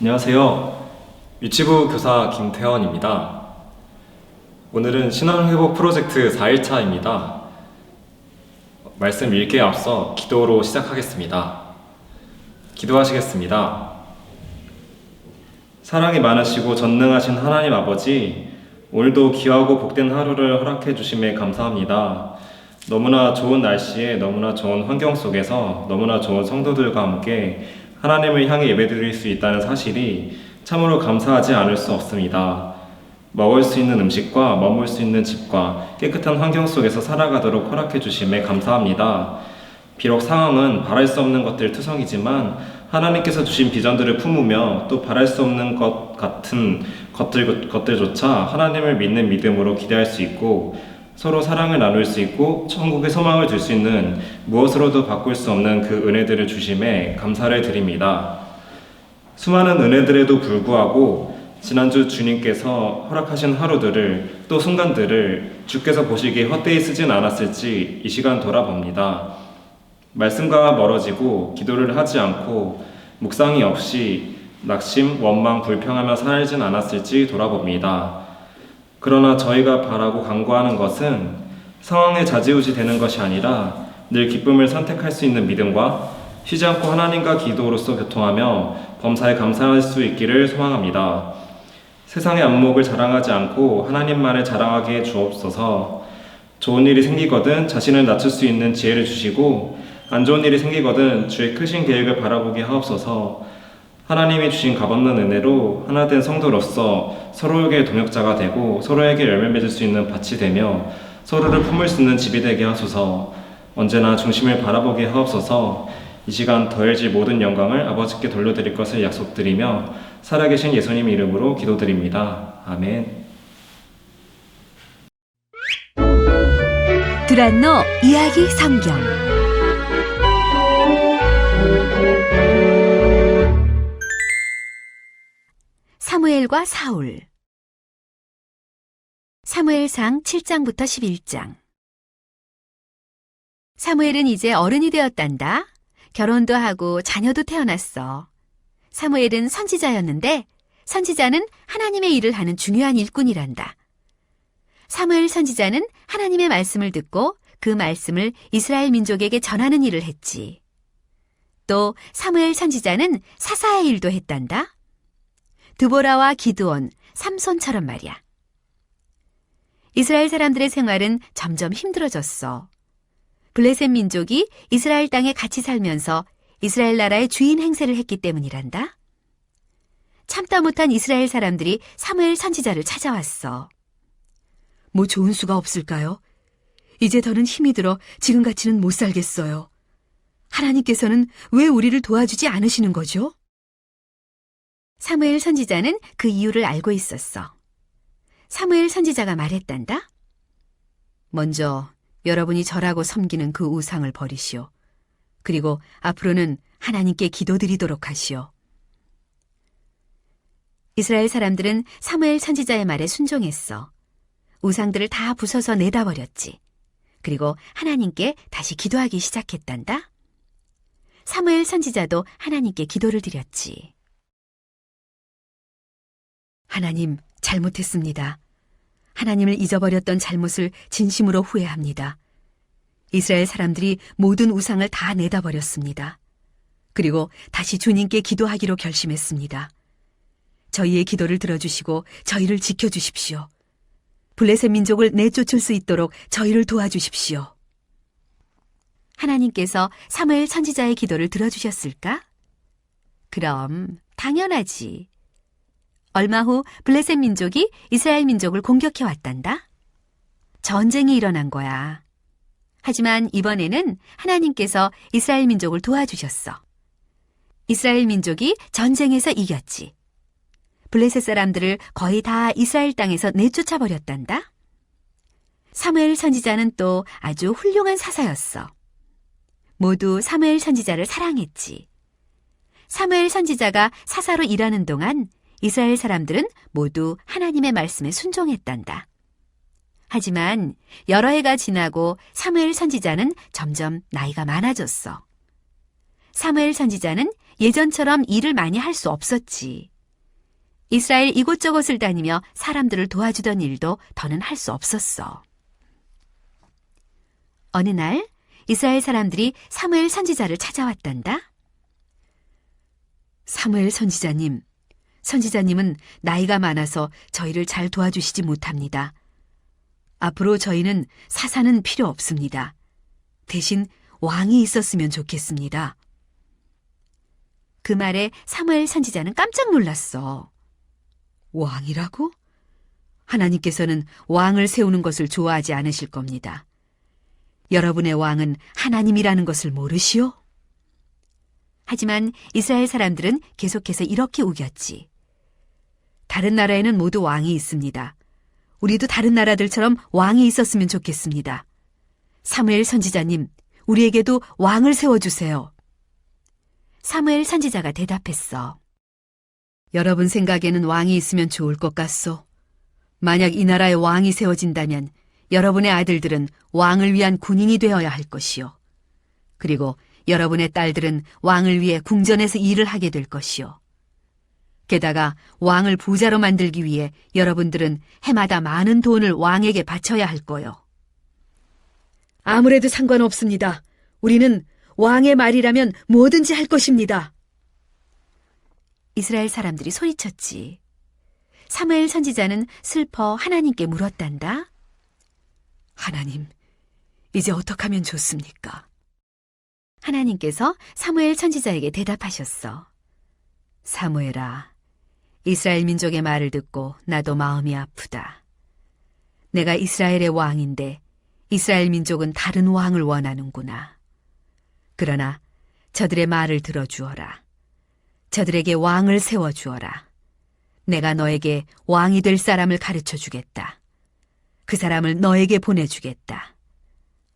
안녕하세요. 유치부 교사 김태원입니다. 오늘은 신앙회복 프로젝트 4일차입니다. 말씀 읽기에 앞서 기도로 시작하겠습니다. 기도하시겠습니다. 사랑이 많으시고 전능하신 하나님 아버지, 오늘도 귀하고 복된 하루를 허락해 주심에 감사합니다. 너무나 좋은 날씨에 너무나 좋은 환경 속에서 너무나 좋은 성도들과 함께 하나님을 향해 예배드릴 수 있다는 사실이 참으로 감사하지 않을 수 없습니다. 먹을 수 있는 음식과 머물 수 있는 집과 깨끗한 환경 속에서 살아가도록 허락해 주심에 감사합니다. 비록 상황은 바랄 수 없는 것들 투성이지만 하나님께서 주신 비전들을 품으며 또 바랄 수 없는 것 같은 것들조차 하나님을 믿는 믿음으로 기대할 수 있고 서로 사랑을 나눌 수 있고 천국의 소망을 줄 수 있는 무엇으로도 바꿀 수 없는 그 은혜들을 주심에 감사를 드립니다. 수많은 은혜들에도 불구하고 지난주 주님께서 허락하신 하루들을 또 순간들을 주께서 보시기에 헛되이 쓰진 않았을지 이 시간 돌아봅니다. 말씀과 멀어지고 기도를 하지 않고 묵상이 없이 낙심, 원망, 불평하며 살진 않았을지 돌아봅니다. 그러나 저희가 바라고 간구하는 것은 상황에 좌지우지 되는 것이 아니라 늘 기쁨을 선택할 수 있는 믿음과 쉬지 않고 하나님과 기도로서 교통하며 범사에 감사할 수 있기를 소망합니다. 세상의 안목을 자랑하지 않고 하나님만을 자랑하게 해 주옵소서. 좋은 일이 생기거든 자신을 낮출 수 있는 지혜를 주시고 안 좋은 일이 생기거든 주의 크신 계획을 바라보게 하옵소서. 하나님이 주신 값없는 은혜로 하나된 성도로서 서로에게 동역자가 되고 서로에게 열매 맺을 수 있는 밭이 되며 서로를 품을 수 있는 집이 되게 하소서. 언제나 중심을 바라보게 하옵소서. 이 시간 더해질 모든 영광을 아버지께 돌려드릴 것을 약속드리며 살아계신 예수님 이름으로 기도드립니다. 아멘. 두란노 이야기 성경 사무엘과 사울 사무엘상 7장부터 11장 사무엘은 이제 어른이 되었단다. 결혼도 하고 자녀도 태어났어. 사무엘은 선지자였는데 선지자는 하나님의 일을 하는 중요한 일꾼이란다. 사무엘 선지자는 하나님의 말씀을 듣고 그 말씀을 이스라엘 민족에게 전하는 일을 했지. 또 사무엘 선지자는 사사의 일도 했단다. 드보라와 기드온, 삼손처럼 말이야. 이스라엘 사람들의 생활은 점점 힘들어졌어. 블레셋 민족이 이스라엘 땅에 같이 살면서 이스라엘 나라의 주인 행세를 했기 때문이란다. 참다 못한 이스라엘 사람들이 사무엘 선지자를 찾아왔어. 뭐 좋은 수가 없을까요? 이제 더는 힘이 들어 지금같이는 못 살겠어요. 하나님께서는 왜 우리를 도와주지 않으시는 거죠? 사무엘 선지자는 그 이유를 알고 있었어. 사무엘 선지자가 말했단다. 먼저 여러분이 절하고 섬기는 그 우상을 버리시오. 그리고 앞으로는 하나님께 기도드리도록 하시오. 이스라엘 사람들은 사무엘 선지자의 말에 순종했어. 우상들을 다 부숴서 내다버렸지. 그리고 하나님께 다시 기도하기 시작했단다. 사무엘 선지자도 하나님께 기도를 드렸지. 하나님, 잘못했습니다. 하나님을 잊어버렸던 잘못을 진심으로 후회합니다. 이스라엘 사람들이 모든 우상을 다 내다버렸습니다. 그리고 다시 주님께 기도하기로 결심했습니다. 저희의 기도를 들어주시고 저희를 지켜주십시오. 블레셋 민족을 내쫓을 수 있도록 저희를 도와주십시오. 하나님께서 사무엘 선지자의 기도를 들어주셨을까? 그럼 당연하지. 얼마 후 블레셋 민족이 이스라엘 민족을 공격해 왔단다. 전쟁이 일어난 거야. 하지만 이번에는 하나님께서 이스라엘 민족을 도와주셨어. 이스라엘 민족이 전쟁에서 이겼지. 블레셋 사람들을 거의 다 이스라엘 땅에서 내쫓아 버렸단다. 사무엘 선지자는 또 아주 훌륭한 사사였어. 모두 사무엘 선지자를 사랑했지. 사무엘 선지자가 사사로 일하는 동안 이스라엘 사람들은 모두 하나님의 말씀에 순종했단다. 하지만 여러 해가 지나고 사무엘 선지자는 점점 나이가 많아졌어. 사무엘 선지자는 예전처럼 일을 많이 할 수 없었지. 이스라엘 이곳저곳을 다니며 사람들을 도와주던 일도 더는 할 수 없었어. 어느 날 이스라엘 사람들이 사무엘 선지자를 찾아왔단다. 사무엘 선지자님, 선지자님은 나이가 많아서 저희를 잘 도와주시지 못합니다. 앞으로 저희는 사사는 필요 없습니다. 대신 왕이 있었으면 좋겠습니다. 그 말에 사무엘 선지자는 깜짝 놀랐어. 왕이라고? 하나님께서는 왕을 세우는 것을 좋아하지 않으실 겁니다. 여러분의 왕은 하나님이라는 것을 모르시오? 하지만 이스라엘 사람들은 계속해서 이렇게 우겼지. 다른 나라에는 모두 왕이 있습니다. 우리도 다른 나라들처럼 왕이 있었으면 좋겠습니다. 사무엘 선지자님, 우리에게도 왕을 세워주세요. 사무엘 선지자가 대답했어. 여러분 생각에는 왕이 있으면 좋을 것 같소. 만약 이 나라에 왕이 세워진다면 여러분의 아들들은 왕을 위한 군인이 되어야 할 것이요. 그리고 여러분의 딸들은 왕을 위해 궁전에서 일을 하게 될 것이요. 게다가 왕을 부자로 만들기 위해 여러분들은 해마다 많은 돈을 왕에게 바쳐야 할 거요. 아무래도 상관없습니다. 우리는 왕의 말이라면 뭐든지 할 것입니다. 이스라엘 사람들이 소리쳤지. 사무엘 선지자는 슬퍼 하나님께 물었단다. 하나님, 이제 어떻게 하면 좋습니까? 하나님께서 사무엘 선지자에게 대답하셨어. 사무엘아, 이스라엘 민족의 말을 듣고 나도 마음이 아프다. 내가 이스라엘의 왕인데 이스라엘 민족은 다른 왕을 원하는구나. 그러나 저들의 말을 들어주어라. 저들에게 왕을 세워주어라. 내가 너에게 왕이 될 사람을 가르쳐 주겠다. 그 사람을 너에게 보내주겠다.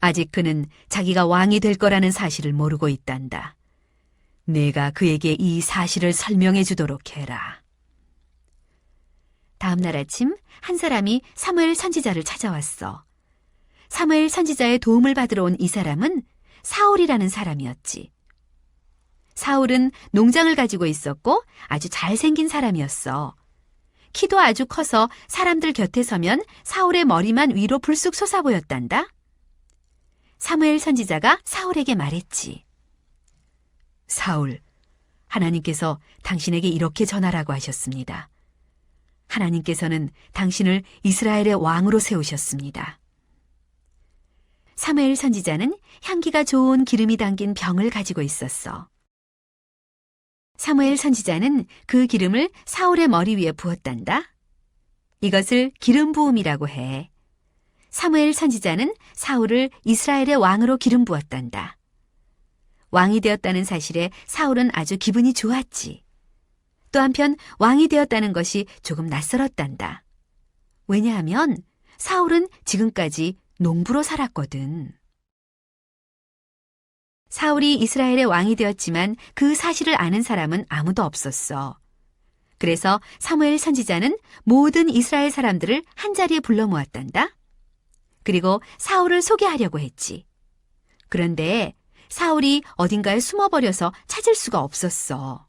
아직 그는 자기가 왕이 될 거라는 사실을 모르고 있단다. 내가 그에게 이 사실을 설명해 주도록 해라. 다음 날 아침 한 사람이 사무엘 선지자를 찾아왔어. 사무엘 선지자의 도움을 받으러 온 이 사람은 사울이라는 사람이었지. 사울은 농장을 가지고 있었고 아주 잘생긴 사람이었어. 키도 아주 커서 사람들 곁에 서면 사울의 머리만 위로 불쑥 솟아 보였단다. 사무엘 선지자가 사울에게 말했지. 사울, 하나님께서 당신에게 이렇게 전하라고 하셨습니다. 하나님께서는 당신을 이스라엘의 왕으로 세우셨습니다. 사무엘 선지자는 향기가 좋은 기름이 담긴 병을 가지고 있었어. 사무엘 선지자는 그 기름을 사울의 머리 위에 부었단다. 이것을 기름 부음이라고 해. 사무엘 선지자는 사울을 이스라엘의 왕으로 기름 부었단다. 왕이 되었다는 사실에 사울은 아주 기분이 좋았지. 또 한편 왕이 되었다는 것이 조금 낯설었단다. 왜냐하면 사울은 지금까지 농부로 살았거든. 사울이 이스라엘의 왕이 되었지만 그 사실을 아는 사람은 아무도 없었어. 그래서 사무엘 선지자는 모든 이스라엘 사람들을 한자리에 불러 모았단다. 그리고 사울을 소개하려고 했지. 그런데 사울이 어딘가에 숨어버려서 찾을 수가 없었어.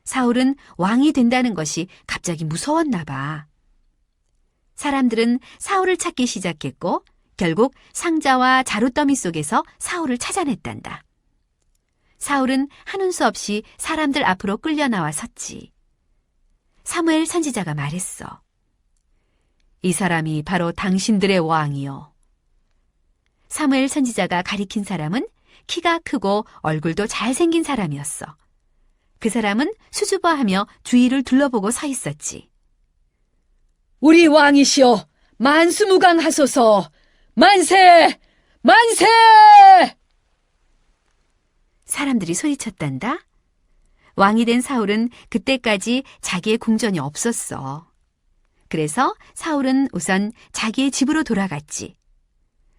사울은 왕이 된다는 것이 갑자기 무서웠나 봐. 사람들은 사울을 찾기 시작했고 결국 상자와 자루더미 속에서 사울을 찾아냈단다. 사울은 하는 수 없이 사람들 앞으로 끌려 나와 섰지. 사무엘 선지자가 말했어. 이 사람이 바로 당신들의 왕이요. 사무엘 선지자가 가리킨 사람은 키가 크고 얼굴도 잘생긴 사람이었어. 그 사람은 수줍어하며 주위를 둘러보고 서 있었지. 우리 왕이시여, 만수무강하소서. 만세! 만세! 사람들이 소리쳤단다. 왕이 된 사울은 그때까지 자기의 궁전이 없었어. 그래서 사울은 우선 자기의 집으로 돌아갔지.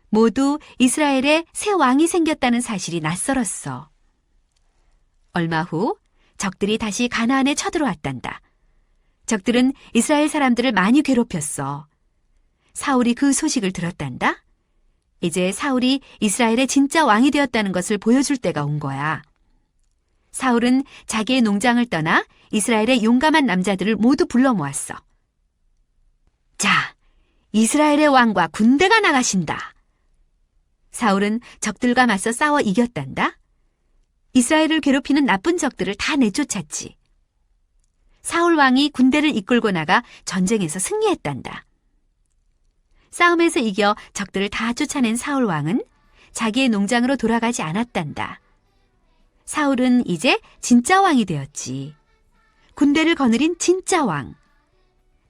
모두 이스라엘에 새 왕이 생겼다는 사실이 낯설었어. 얼마 후 적들이 다시 가나안에 쳐들어왔단다. 적들은 이스라엘 사람들을 많이 괴롭혔어. 사울이 그 소식을 들었단다. 이제 사울이 이스라엘의 진짜 왕이 되었다는 것을 보여줄 때가 온 거야. 사울은 자기의 농장을 떠나 이스라엘의 용감한 남자들을 모두 불러 모았어. 자, 이스라엘의 왕과 군대가 나가신다. 사울은 적들과 맞서 싸워 이겼단다. 이스라엘을 괴롭히는 나쁜 적들을 다 내쫓았지. 사울 왕이 군대를 이끌고 나가 전쟁에서 승리했단다. 싸움에서 이겨 적들을 다 쫓아낸 사울 왕은 자기의 농장으로 돌아가지 않았단다. 사울은 이제 진짜 왕이 되었지. 군대를 거느린 진짜 왕.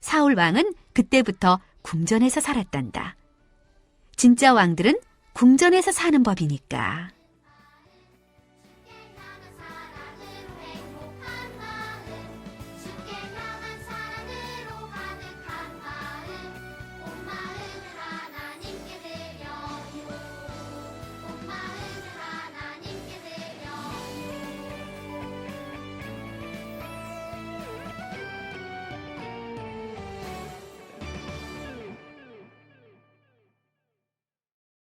사울 왕은 그때부터 궁전에서 살았단다. 진짜 왕들은 궁전에서 사는 법이니까.